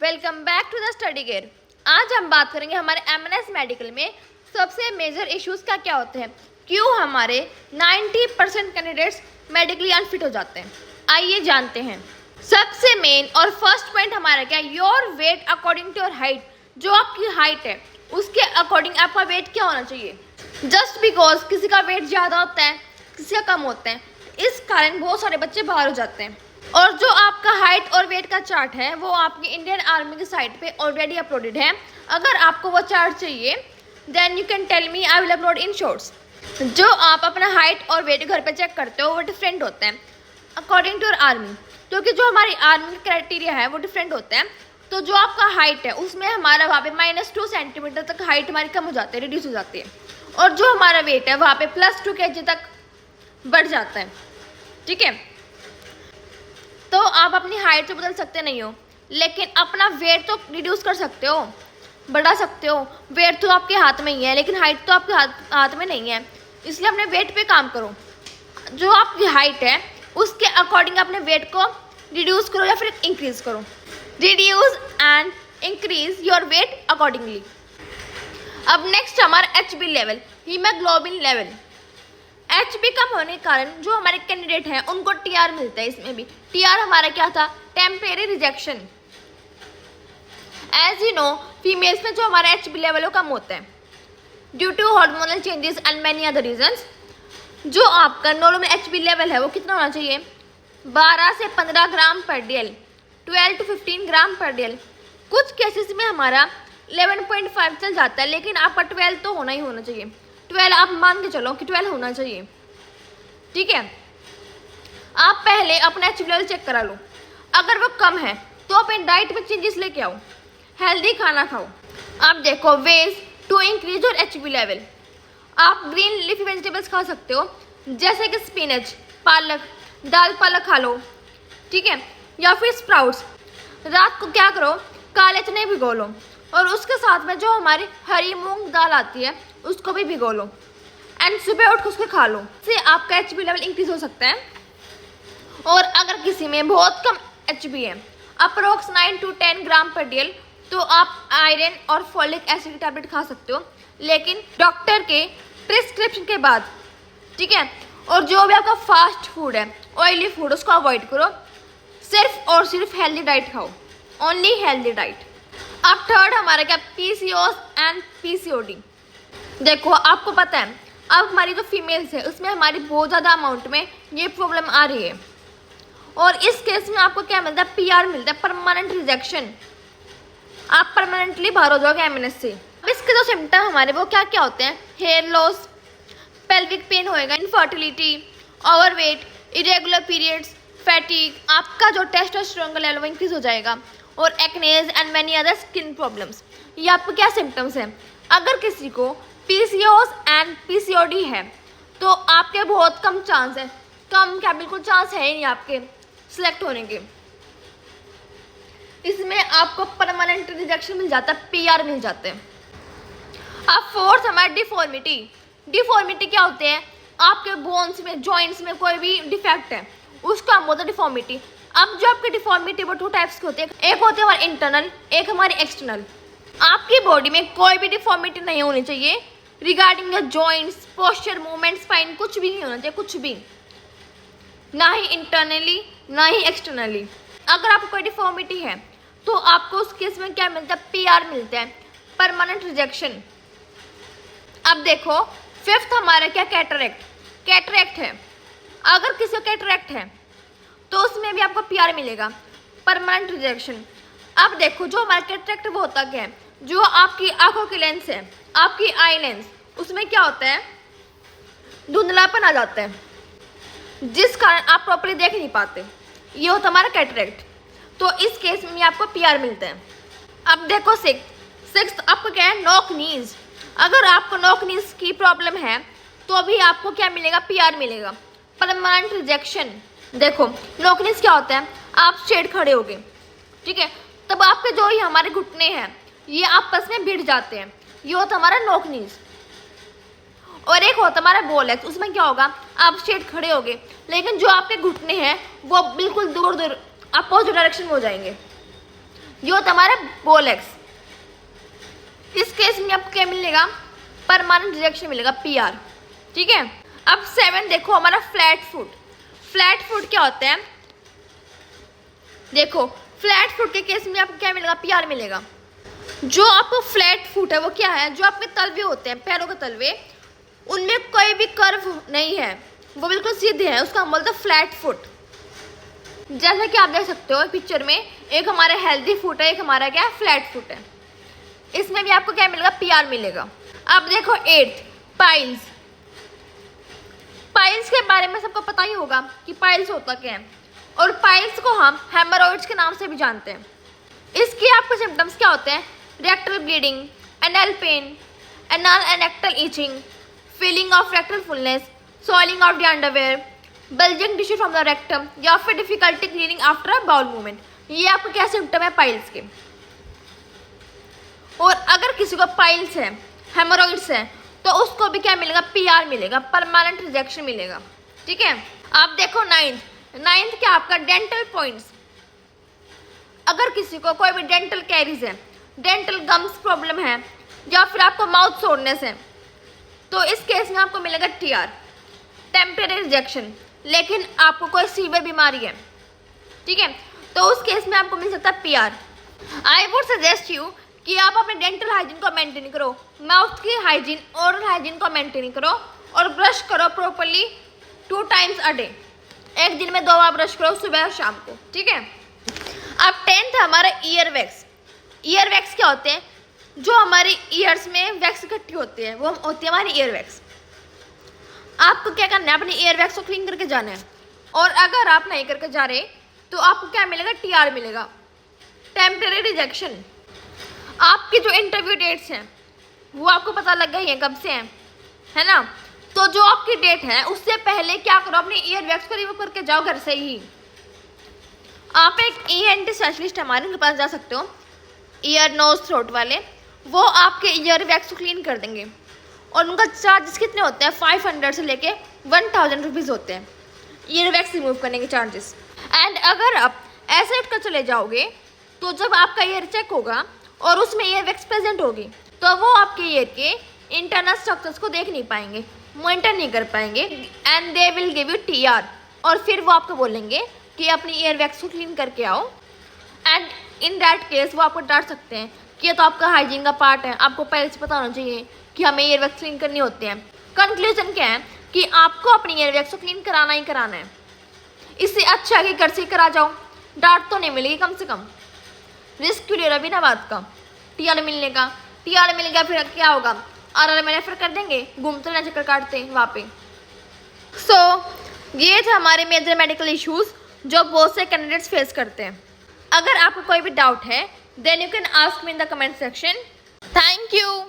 Welcome back to the study gear. आज हम बात करेंगे हमारे एमएनएस मेडिकल में सबसे मेजर इश्यूज क्या होते हैं, क्यों हमारे 90% कैंडिडेट्स मेडिकली अनफिट हो जाते हैं। आइए जानते हैं। सबसे मेन और फर्स्ट पॉइंट हमारा क्या है, your weight according to your height. जो आपकी हाइट है उसके अकॉर्डिंग आपका वेट क्या होना चाहिए। जस्ट बिकॉज किसी का वेट ज़्यादा होता है किसी का कम होता है, इस कारण बहुत सारे बच्चे बाहर हो जाते हैं। और जो आपका हाइट और वेट का चार्ट है वो आपकी इंडियन आर्मी की साइट पे ऑलरेडी अपलोडेड है। अगर आपको वो चार्ट चाहिए then you can tell me, I will upload in shorts. जो आप अपना हाइट और वेट घर पे चेक करते हो वो डिफरेंट होते हैं अकॉर्डिंग टू योर आर्मी, क्योंकि जो हमारी आर्मी क्राइटेरिया है वो डिफरेंट होता है। तो जो आपका हाइट है उसमें हमारा वहाँ पे -2 सेंटीमीटर तक हाइट हमारी कम हो जाती है, रिड्यूस हो जाती है। और जो हमारा वेट है वहाँ पे +2 kg तक बढ़ जाता है। ठीक है, तो आप अपनी हाइट तो बदल सकते नहीं हो, लेकिन अपना वेट तो रिड्यूस कर सकते हो, बढ़ा सकते हो। वेट तो आपके हाथ में ही है लेकिन हाइट तो आपके हाथ में नहीं है, इसलिए अपने वेट पे काम करो। जो आपकी हाइट है उसके अकॉर्डिंग अपने वेट को रिड्यूस करो या फिर इंक्रीज करो। Reduce and increase your weight accordingly. अब नेक्स्ट हमारा HB level, haemoglobin level. HB कम होने के कारण जो हमारे कैंडिडेट हैं उनको TR मिलता है। इसमें भी TR हमारा क्या था, temporary rejection. As you know females में जो हमारा HB लेवल वो कम होता है due to hormonal changes and many other reasons. जो आपका नॉर्मल HB लेवल है वो कितना होना चाहिए, 12 से 15 ग्राम पर डेल, 12 to 15 ग्राम पर डेल। कुछ केसेस में हमारा 11.5 चल जाता है, लेकिन आपका 12 तो होना ही होना चाहिए। 12 आप मान के चलो कि 12 होना चाहिए। ठीक है, आप पहले अपना HB लेवल चेक करा लो। अगर वो कम है तो अपनी डाइट में चेंजेस लेके आओ, हेल्दी खाना खाओ। आप देखो ways to increase your HB level. आप ग्रीन लीफी वेजिटेबल्स खा सकते हो जैसे कि स्पिनच, पालक, दाल पालक खा लो। ठीक है, या फिर स्प्राउट्स। रात को क्या करो, काले चने भिगो लो और उसके साथ में जो हमारी हरी मूंग दाल आती है उसको भी भिगो लो एंड सुबह उठ के उसको खा लो। इससे आपका HB लेवल इंक्रीज हो सकता है। और अगर किसी में बहुत कम HB है, अप्रोक्स 9 to 10 ग्राम पर डेल, तो आप आयरन और फॉलिक एसिड की टैबलेट खा सकते हो, लेकिन डॉक्टर के प्रिस्क्रिप्शन के बाद। ठीक है, और जो भी आपका फास्ट फूड है, ऑयली फूड, उसको अवॉइड करो। सिर्फ और सिर्फ हेल्दी डाइट खाओ, ओनली हेल्दी डाइट। अब थर्ड हमारा क्या, PCOS एंड PCOD। देखो आपको पता है अब हमारी जो फीमेल्स है उसमें हमारी बहुत ज़्यादा अमाउंट में ये प्रॉब्लम आ रही है, और इस केस में आपको क्या मिलता है, PR मिलता है, परमानेंट रिजेक्शन। आप परमानेंटली बाहर हो जाओगे एमएनएस से। अब इसके जो सिम्टम हमारे वो क्या क्या होते हैं, हेयर लॉस, पेल्विक पेन होएगा, infertility, overweight, irregular periods, fatigue, आपका जो टेस्टोस्टेरोन का लेवल इंक्रीज हो जाएगा, और एक्नेज and many other skin problems. ये आपको क्या सिम्टम्स हैं। अगर किसी को PCOS एंड PCOD है तो आपके बहुत कम चांस है, कम क्या बिल्कुल चांस है ही नहीं आपके सिलेक्ट होने के। इसमें आपको परमानेंट रिजेक्शन मिल जाता है, PR मिल जाते हैं। अब फोर्थ हमारा डिफॉर्मिटी। डिफॉर्मिटी क्या होते हैं, आपके बोन्स में, जॉइंट्स में कोई भी डिफेक्ट है उसको हम बोलते हैं डिफॉर्मिटी। अब जो आपकी डिफॉर्मिटी वो 2 टाइप्स के होते हैं, एक होते हैं हमारे इंटरनल, एक हमारी एक्सटर्नल। आपकी बॉडी में कोई भी डिफॉर्मिटी नहीं होनी चाहिए regarding your joints, posture, movement, spine, कुछ भी नहीं होना चाहिए, कुछ भी, ना ही इंटरनली ना ही एक्सटर्नली। अगर आपको कोई डिफॉर्मिटी है तो आपको उस केस में क्या मिलता है, PR मिलता है, परमानेंट रिजेक्शन। अब देखो फिफ्थ हमारा क्या, कैटरेक्ट। कैटरेक्ट है, अगर किसी को कैटरेक्ट है तो उसमें भी आपको PR मिलेगा, परमानेंट रिजेक्शन। अब देखो जो हमारा कैटरेक्ट वो होता क्या है, जो आपकी आंखों की लेंस है, आपकी आई लेंस, उसमें क्या होता है, धुंधलापन आ जाता है जिस कारण आप प्रॉपर्ली देख नहीं पाते। ये होता हमारा कैटरेक्ट। तो इस केस में आपको PR मिलता है। अब देखो सिक्स्थ आपको क्या है, नॉक नीज। अगर आपको नॉक नीज की प्रॉब्लम है तो अभी आपको क्या मिलेगा, PR मिलेगा, परमानेंट रिजेक्शन। देखो नॉक नीज क्या होता है, आप स्ट्रेट खड़े हो गए, ठीक है, तब आपके जो ये हमारे घुटने हैं ये आपस में भिड़ जाते हैं, ये होता हमारा नॉक नीज। और एक होता हमारा बॉल एक्स, उसमें क्या होगा, आप स्ट्रेट खड़े हो गए लेकिन जो आपके घुटने हैं वो बिल्कुल दूर दूर अपोजिट डायरेक्शन में हो जाएंगे, ये होता है हमारा बोलेक्स। इस केस में आपको क्या मिलेगा, परमानेंट रिजेक्शन मिलेगा, PR। ठीक है। अब 7 देखो हमारा फ्लैट फुट। फ्लैट फुट क्या होता है, देखो फ्लैट फुट के केस में आपको क्या मिलेगा, PR मिलेगा। जो आपको फ्लैट फुट है वो क्या है, जो आपके तलवे होते हैं, पैरों के तलवे, उनमें कोई भी कर्व नहीं है, वो बिल्कुल सीधे हैं, उसका बोलते हैं फ्लैट फुट। जैसा कि आप देख सकते हो पिक्चर में, एक हमारा हेल्दी फुट है, एक हमारा क्या है, फ्लैट फुट है। इसमें भी आपको क्या मिलेगा, PR मिलेगा। अब देखो 8 पाइल्स। पाइल्स के बारे में सबको पता ही होगा कि पाइल्स होता क्या है, और पाइल्स को हम हेमोरॉइड्स के नाम से भी जानते हैं। इसके आपके सिम्टम्स क्या होते हैं, rectal bleeding, anal pain, anal and rectal itching, feeling of rectal fullness, soiling of the underwear, bulging tissue from the rectum, या फिर difficulty cleaning after a bowel movement. ये आपको क्या सिम्टम है पाइल्स के। और अगर किसी को पाइल्स है, हेमोरॉइड्स है, तो उसको भी क्या मिलेगा, PR मिलेगा, परमानेंट रिजेक्शन मिलेगा। ठीक है। आप देखो 9th क्या आपका डेंटल पॉइंट्स। अगर किसी को कोई भी डेंटल कैरीज है, डेंटल गम्स प्रॉब्लम है, या फिर आपको माउथ सोरनेस है, तो इस केस में आपको मिलेगा TR, टेम्परेरी रिजेक्शन। लेकिन आपको कोई सीवियर बीमारी है, ठीक है, तो उस केस में आपको मिल सकता है PR। I would suggest you कि आप अपने डेंटल हाइजीन को मेंटेन करो, माउथ की हाइजीन, ओरल हाइजीन को मेंटेन करो, और ब्रश करो प्रॉपरली 2 टाइम्स अ डे। एक दिन में 2 बार ब्रश करो, सुबह और शाम को। ठीक है। अब 10th हमारा ईयर वैक्स। ईयर वैक्स क्या होते हैं, जो हमारे ईयर्स में वैक्स इकट्ठी होती है, वो होती है हमारी ईयर वैक्स। आपको क्या करना है, अपने ईयर वैक्स को क्लीन करके जाना है, और अगर आप नहीं करके जा रहे तो आपको क्या मिलेगा, TR मिलेगा, टेम्परेरी रिजेक्शन। आपकी जो इंटरव्यू डेट्स हैं वो आपको पता लग गई है कब से हैं, है ना, तो जो आपकी डेट है उससे पहले क्या करो, अपने ईयर वैक्स को रिमूव करके जाओ घर से ही। आप एक ENT स्पेशलिस्ट हमारे उनके पास जा सकते हो, ईयर नोज थ्रोट वाले, वो आपके ईयर वैक्स को क्लीन कर देंगे, और उनका चार्जेस कितने होते हैं, 500 से लेके 1000 रुपीज़ होते हैं ईयर वैक्स रिमूव करने के चार्जेस। एंड अगर आप ऐसे उठकर चले जाओगे तो जब आपका ईयर चेक होगा और उसमें ईयर वैक्स प्रेजेंट होगी, तो वो आपके ईयर के इंटरनल स्ट्रक्चर्स को देख नहीं पाएंगे, मॉनिटर नहीं कर पाएंगे, and they will give you TR। और फिर वो आपको बोलेंगे कि अपनी ईयर वैक्स को क्लीन करके आओ, एंड इन दैट केस वो आपको डांट सकते हैं कि ये तो आपका हाइजीन का पार्ट है, आपको पहले से पता होना चाहिए कि हमें ईयर वैक्स क्लीन करनी होती है। कंक्लूजन क्या है कि आपको अपनी ईयर वैक्स को क्लीन कराना ही कराना है। इससे अच्छा है कि घर से करा जाओ, डांट तो नहीं मिलेगी, कम से कम रिस्क क्यों ले रहा बिना बात का, TR मिलने का। TR मिल गया फिर क्या होगा, RR में रेफर कर देंगे, घूमते ना चक्कर काटते हैं वहाँ पे। सो ये थे हमारे मेजर मेडिकल इश्यूज जो बहुत से कैंडिडेट्स फेस करते हैं। अगर आपको कोई भी डाउट है then you can ask me in the comment section. Thank you.